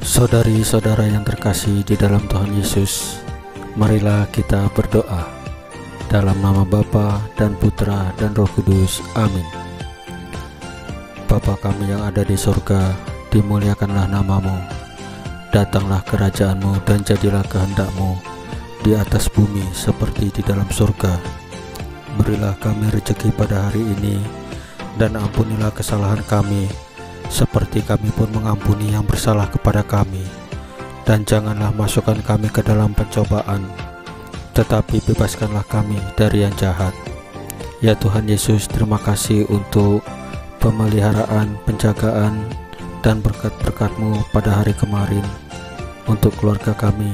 Saudari-saudara yang terkasih di dalam Tuhan Yesus, marilah kita berdoa. Dalam nama Bapa dan Putra dan Roh Kudus. Amin. Bapa kami yang ada di surga, dimuliakanlah namamu. Datanglah kerajaanmu dan jadilah kehendak-Mu di atas bumi seperti di dalam surga. Berilah kami rezeki pada hari ini, dan ampunilah kesalahan kami seperti kami pun mengampuni yang bersalah kepada kami. Dan janganlah masukkan kami ke dalam pencobaan, tetapi bebaskanlah kami dari yang jahat. Ya Tuhan Yesus, terima kasih untuk pemeliharaan, penjagaan, dan berkat-berkat-Mu pada hari kemarin untuk keluarga kami.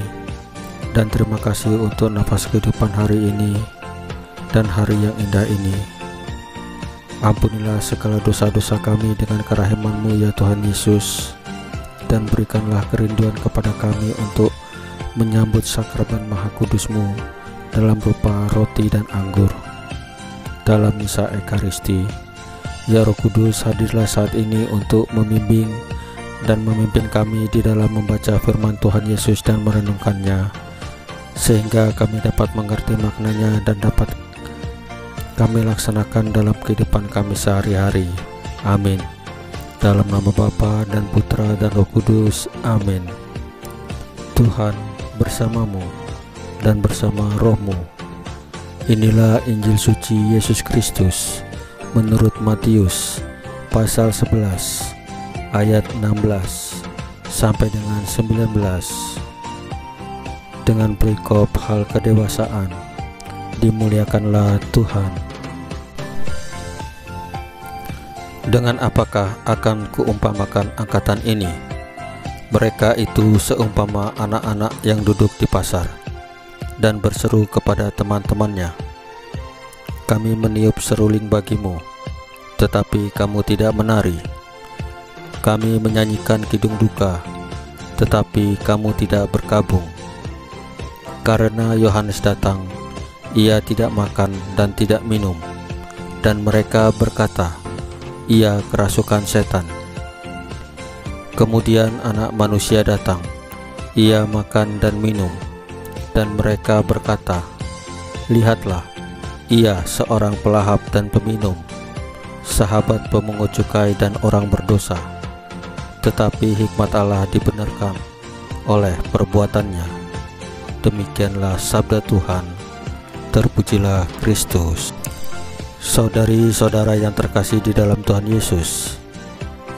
Dan terima kasih untuk nafas kehidupan hari ini dan hari yang indah ini. Ampunilah segala dosa-dosa kami dengan kerahiman-Mu ya Tuhan Yesus, dan berikanlah kerinduan kepada kami untuk menyambut sakramen Maha Kudus-Mu dalam rupa roti dan anggur dalam misa Ekaristi. Ya Roh Kudus, hadirlah saat ini untuk membimbing dan memimpin kami di dalam membaca firman Tuhan Yesus dan merenungkannya, sehingga kami dapat mengerti maknanya dan dapat kami laksanakan dalam kehidupan kami sehari-hari. Amin. Dalam nama Bapa dan Putra dan Roh Kudus. Amin. Tuhan bersamamu dan bersama rohmu. Inilah Injil suci Yesus Kristus menurut Matius pasal 11 ayat 16 sampai dengan 19, dengan perikop hal kedewasaan. Dimuliakanlah Tuhan. Dengan apakah akan kuumpamakan angkatan ini? Mereka itu seumpama anak-anak yang duduk di pasar dan berseru kepada teman-temannya, "Kami meniup seruling bagimu, tetapi kamu tidak menari. Kami menyanyikan kidung duka, tetapi kamu tidak berkabung." Karena Yohanes datang, ia tidak makan dan tidak minum, dan mereka berkata, "Ia kerasukan setan." Kemudian Anak Manusia datang, ia makan dan minum, dan mereka berkata, "Lihatlah, ia seorang pelahap dan peminum, sahabat pemungut cukai dan orang berdosa." Tetapi hikmat Allah dibenarkan oleh perbuatannya. Demikianlah sabda Tuhan. Terpujilah Kristus. Saudari-saudara yang terkasih di dalam Tuhan Yesus,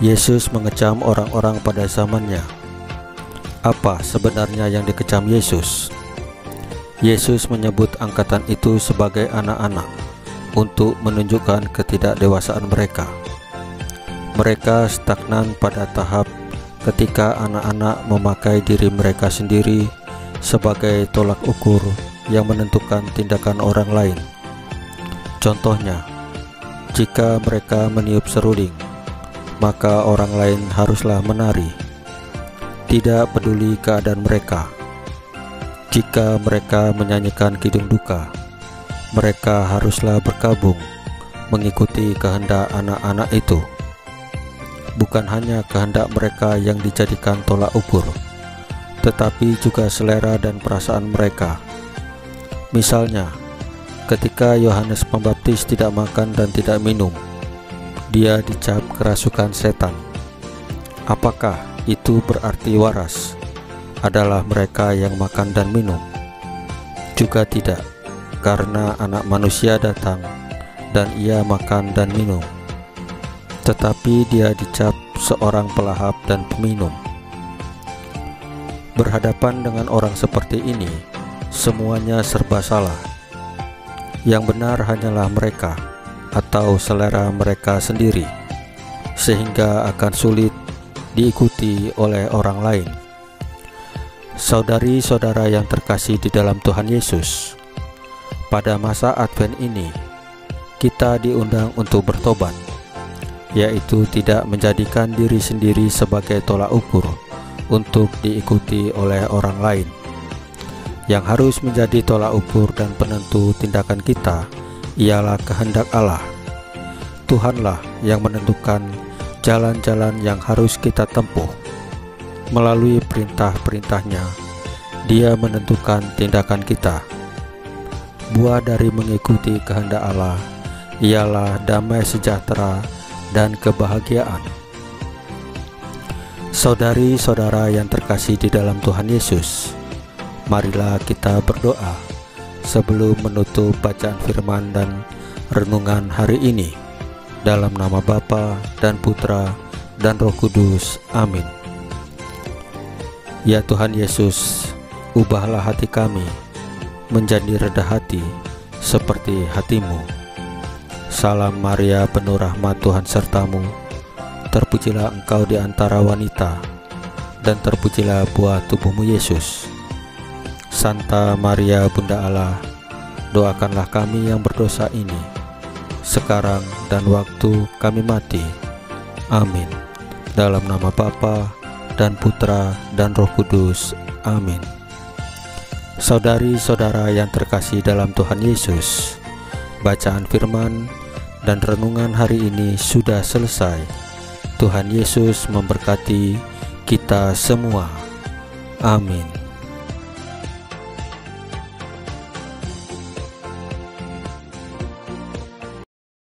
Yesus mengecam orang-orang pada zamannya. Apa sebenarnya yang dikecam Yesus? Yesus menyebut angkatan itu sebagai anak-anak untuk menunjukkan ketidakdewasaan mereka. Mereka stagnan pada tahap ketika anak-anak memakai diri mereka sendiri sebagai tolak ukur yang menentukan tindakan orang lain. Contohnya, jika mereka meniup seruling, maka orang lain haruslah menari, tidak peduli keadaan mereka. Jika mereka menyanyikan kidung duka, mereka haruslah berkabung mengikuti kehendak anak-anak itu. Bukan hanya kehendak mereka yang dijadikan tolak ukur, tetapi juga selera dan perasaan mereka. Misalnya, ketika Yohanes Pembaptis tidak makan dan tidak minum, dia dicap kerasukan setan. Apakah itu berarti waras adalah mereka yang makan dan minum? Juga tidak, karena Anak Manusia datang dan ia makan dan minum. Tetapi dia dicap seorang pelahap dan peminum. Berhadapan dengan orang seperti ini, semuanya serba salah. Yang benar hanyalah mereka atau selera mereka sendiri, sehingga akan sulit diikuti oleh orang lain. Saudari-saudara yang terkasih di dalam Tuhan Yesus, pada masa Advent ini kita diundang untuk bertobat, yaitu tidak menjadikan diri sendiri sebagai tolak ukur untuk diikuti oleh orang lain. Yang harus menjadi tolak ukur dan penentu tindakan kita ialah kehendak Allah. Tuhanlah yang menentukan jalan-jalan yang harus kita tempuh. Melalui perintah-perintahnya, Dia menentukan tindakan kita. Buah dari mengikuti kehendak Allah ialah damai sejahtera dan kebahagiaan. Saudari-saudara yang terkasih di dalam Tuhan Yesus, marilah kita berdoa sebelum menutup bacaan firman dan renungan hari ini. Dalam nama Bapa dan Putra dan Roh Kudus. Amin. Ya Tuhan Yesus, ubahlah hati kami menjadi rendah hati seperti hati-Mu. Salam Maria, penuh rahmat, Tuhan sertamu. Terpujilah Engkau di antara wanita, dan terpujilah buah tubuh-Mu Yesus. Santa Maria, Bunda Allah, doakanlah kami yang berdosa ini, sekarang dan waktu kami mati. Amin. Dalam nama Bapa dan Putra dan Roh Kudus. Amin. Saudari-saudara yang terkasih dalam Tuhan Yesus, bacaan firman dan renungan hari ini sudah selesai. Tuhan Yesus memberkati kita semua. Amin.